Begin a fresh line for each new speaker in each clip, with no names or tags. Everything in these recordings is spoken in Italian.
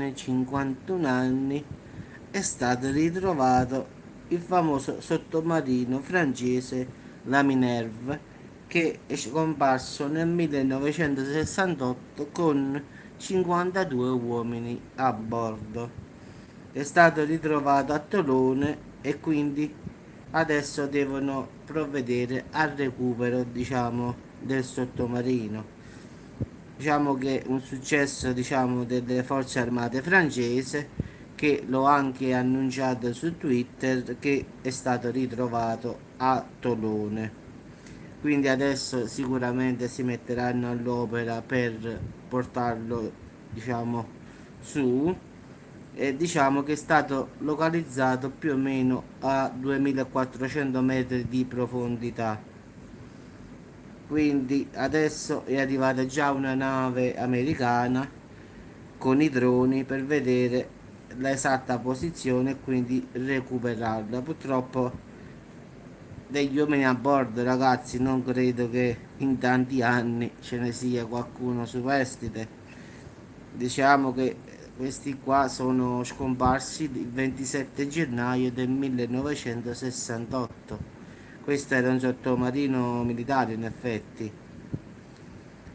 giovane 51 anni è stato ritrovato il famoso sottomarino francese La Minerve, che è scomparso nel 1968 con 52 uomini a bordo. È stato ritrovato a Tolone e quindi adesso devono provvedere al recupero, diciamo, del sottomarino. Diciamo che è un successo, diciamo, delle forze armate francese, che l'ho anche annunciato su Twitter, che è stato ritrovato a Tolone. Quindi adesso sicuramente si metteranno all'opera per portarlo, diciamo, su, e diciamo che è stato localizzato più o meno a 2400 metri di profondità. Quindi adesso è arrivata già una nave americana con i droni per vedere l'esatta posizione e quindi recuperarla. Purtroppo degli uomini a bordo, ragazzi, non credo che in tanti anni ce ne sia qualcuno superstite. Diciamo che questi qua sono scomparsi il 27 gennaio del 1968. Questo era un sottomarino militare, in effetti.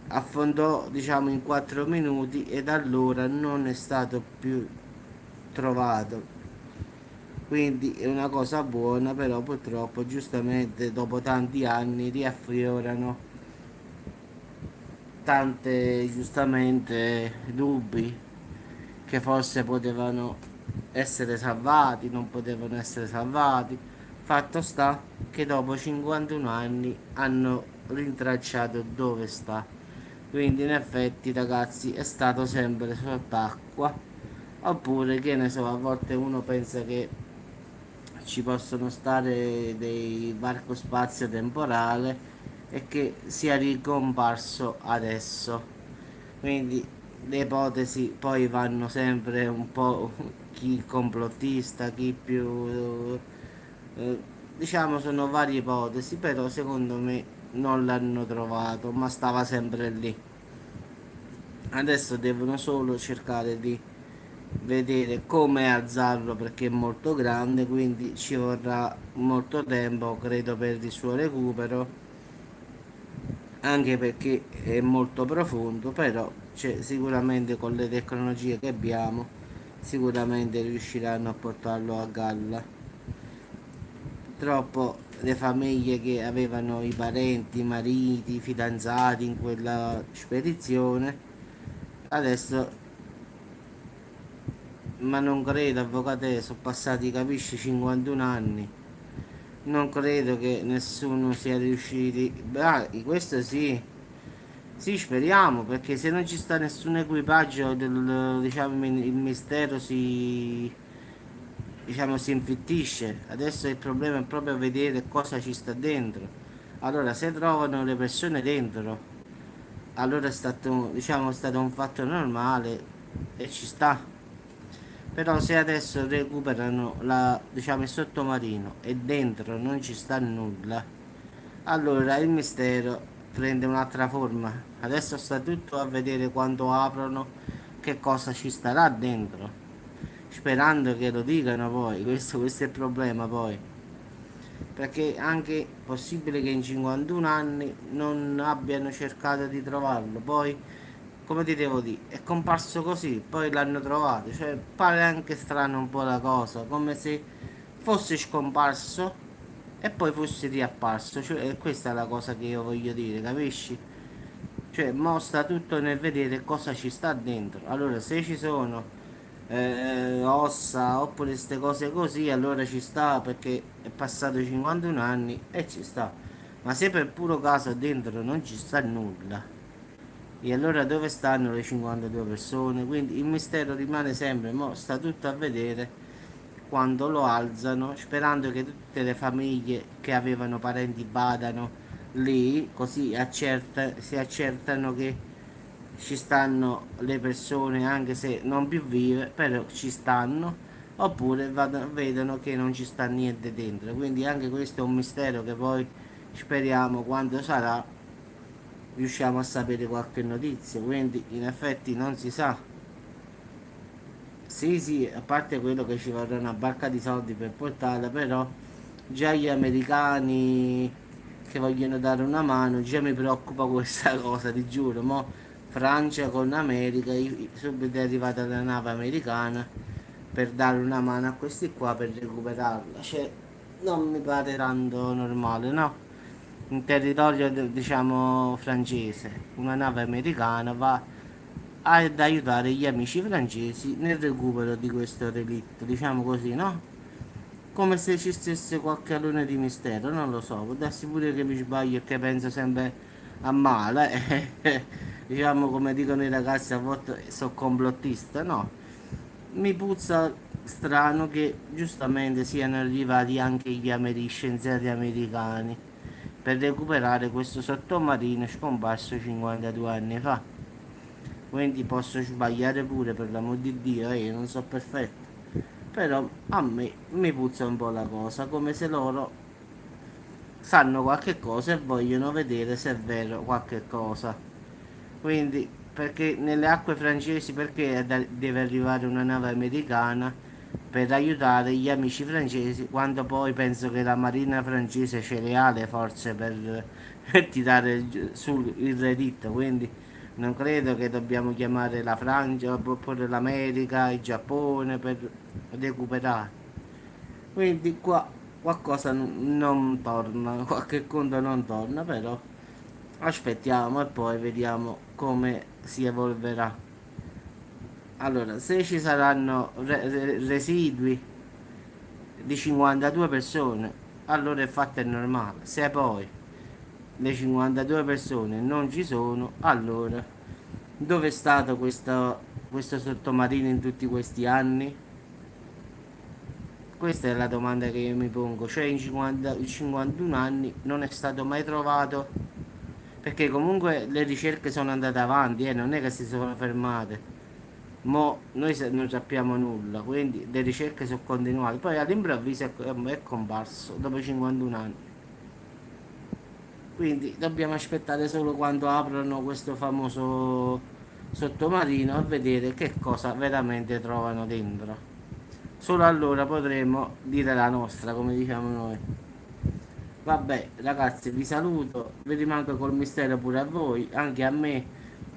Affondò, diciamo, in 4 minuti e da allora non è stato più trovato. Quindi è una cosa buona, però purtroppo giustamente dopo tanti anni riaffiorano tante giustamente dubbi che forse potevano essere salvati, non potevano essere salvati. Fatto sta che dopo 51 anni hanno rintracciato dove sta. Quindi in effetti, ragazzi, è stato sempre sott'acqua. Oppure, che ne so, a volte uno pensa che ci possono stare dei varco spazio temporale e che sia ricomparso adesso. Quindi le ipotesi poi vanno sempre un po' chi complottista, chi più eh, diciamo sono varie ipotesi, però secondo me non l'hanno trovato, ma stava sempre lì. Adesso devono solo cercare di vedere come alzarlo perché è molto grande, quindi ci vorrà molto tempo, credo, per il suo recupero, anche perché è molto profondo, però c'è sicuramente con le tecnologie che abbiamo, sicuramente riusciranno a portarlo a galla. Purtroppo le famiglie che avevano i parenti, i mariti, i fidanzati in quella spedizione, adesso, ma non credo, avvocate, sono passati, capisci, 51 anni. Non credo che nessuno sia riuscito. Questo sì. Sì, speriamo, perché se non ci sta nessun equipaggio del, diciamo, il mistero si infittisce. Adesso il problema è proprio vedere cosa ci sta dentro. Allora, se trovano le persone dentro, allora è stato un fatto normale e ci sta. Però se adesso recuperano il sottomarino e dentro non ci sta nulla, allora il mistero prende un'altra forma. Adesso sta tutto a vedere quando aprono che cosa ci starà dentro. Sperando che lo dicano poi, questo è il problema poi. Perché anche è possibile che in 51 anni non abbiano cercato di trovarlo. Poi, come ti devo dire, è comparso così, poi l'hanno trovato. Cioè, pare anche strano un po' la cosa, come se fosse scomparso e poi fosse riapparso. Cioè, questa è la cosa che io voglio dire, capisci? Cioè, mostra tutto nel vedere cosa ci sta dentro. Allora, se ci sono ossa oppure queste cose così, allora ci sta perché è passato 51 anni e ci sta. Ma se per puro caso dentro non ci sta nulla, e allora dove stanno le 52 persone? Quindi il mistero rimane sempre, mo sta tutto a vedere quando lo alzano, sperando che tutte le famiglie che avevano parenti vadano lì, così si accertano che ci stanno le persone, anche se non più vive, però ci stanno, oppure vedono che non ci sta niente dentro. Quindi anche questo è un mistero che poi speriamo quando sarà riusciamo a sapere qualche notizia. Quindi in effetti non si sa Sì, sì, a parte quello che ci vorrà una barca di soldi per portarla, però già gli americani che vogliono dare una mano, già mi preoccupa questa cosa, ti giuro. Mo Francia con America, subito è arrivata la nave americana per dare una mano a questi qua per recuperarla. Cioè, non mi pare tanto normale, no? In territorio, diciamo, francese, una nave americana va ad aiutare gli amici francesi nel recupero di questo relitto, diciamo così, no? Come se ci stesse qualche alone di mistero, non lo so, può darsi pure che mi sbaglio e che penso sempre a male, diciamo come dicono i ragazzi a volte sono complottista, no? Mi puzza strano che giustamente siano arrivati anche scienziati americani per recuperare questo sottomarino scomparso 52 anni fa. Quindi posso sbagliare pure, per l'amor di Dio, io non so perfetto. Però a me mi puzza un po' la cosa, come se loro sanno qualche cosa e vogliono vedere se è vero qualche cosa. Quindi, perché nelle acque francesi, perché deve arrivare una nave americana per aiutare gli amici francesi, quando poi penso che la marina francese ce le ha le forze per tirare sul il relitto, quindi non credo che dobbiamo chiamare la Francia oppure l'America, il Giappone per recuperare. Quindi qua qualcosa non torna, qualche conto non torna, però aspettiamo e poi vediamo come si evolverà. Allora, se ci saranno residui di 52 persone, allora il fatto è normale. Se poi le 52 persone non ci sono, allora dove è stato questo sottomarino in tutti questi anni? Questa è la domanda che io mi pongo, cioè in 51 anni non è stato mai trovato, perché comunque le ricerche sono andate avanti, non è che si sono fermate. Mo noi non sappiamo nulla, quindi le ricerche sono continuate. Poi all'improvviso è comparso dopo 51 anni. Quindi dobbiamo aspettare solo quando aprono questo famoso sottomarino a vedere che cosa veramente trovano dentro. Solo allora potremo dire la nostra, come diciamo noi. Vabbè, ragazzi, vi saluto, vi rimango col mistero pure a voi, anche a me.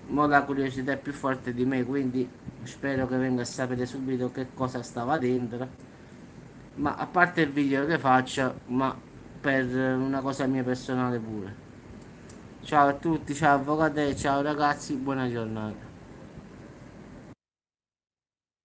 Mo la curiosità è più forte di me, quindi spero che venga a sapere subito che cosa stava dentro. Ma a parte il video che faccio, ma per una cosa mia personale pure. Ciao a tutti, ciao avvocate, ciao ragazzi, buona giornata.